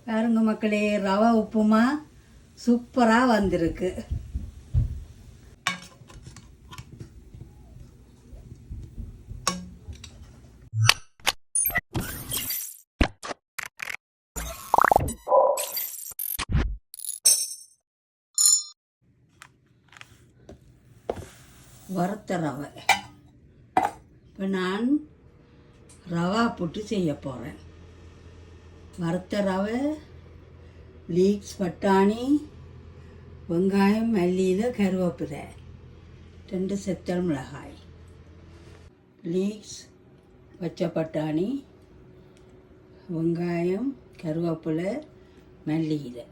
பாருங்க மக்களே, ரவா உப்புமா சூப்பராக வந்திருக்கு. வறுத்த ரவை. இப்போ நான் ரவா புட்டு செய்ய போகிறேன். வறுத்த ரவை, லீக்ஸ் பட்டாணி, வெங்காயம், மல்லியில் கருவேப்பிலை, 2 செத்தல் மிளகாய், லீக்ஸ், பச்சை பட்டாணி, வெங்காயம், கருவேப்பிலை, மல்லியில்.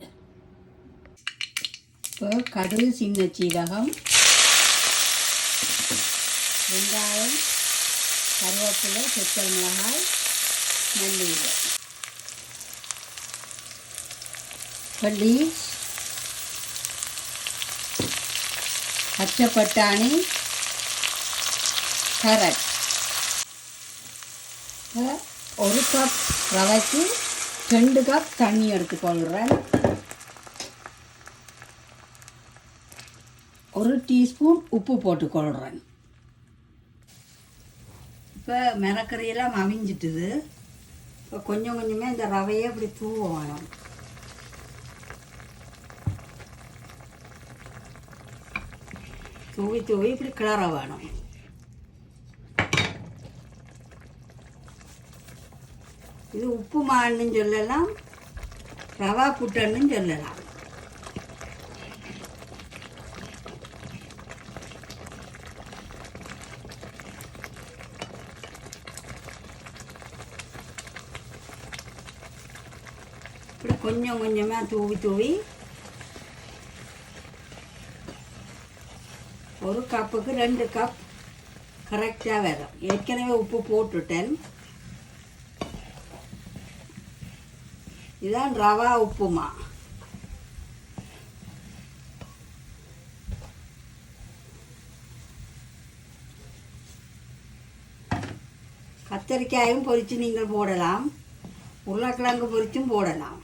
இப்போ கடுகு, சின்ன சீரகம், வெங்காயம், கருவேப்பிலை, செத்தல் மிளகாய், மல்லியில். இப்போ லீக்ஸ், பச்சை பட்டாணி, கேரட். ஒரு கப் ரவைக்கு 2 கப் தண்ணி எடுத்துக்கொள்கிறேன். 1 டீஸ்பூன் உப்பு போட்டுக்கொள்கிறேன். இப்போ மிளகறியெல்லாம் அவிஞ்சிட்டுது. இப்போ கொஞ்சம் கொஞ்சமே இந்த ரவையை இப்படி தூவ வேணும். தூவி தூவி இப்படி கிளற வேணும். இது உப்புமான்னு சொல்லலாம், ரவா புட்டுன்னு சொல்லலாம். இப்படி கொஞ்சம் கொஞ்சமாக தூவி தூவி 1 கப்புக்கு 2 கப் கரெக்டாக வரும். ஏற்கனவே உப்பு போட்டுட்டேன். இதுதான் ரவா உப்புமா. கத்தரிக்காயும் பொரித்து நீங்கள் போடலாம், உருளைக்கிழங்கு பொரிச்சும் போடலாம்.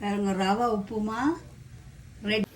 பாருங்க, ரவா உப்புமா ரெடி.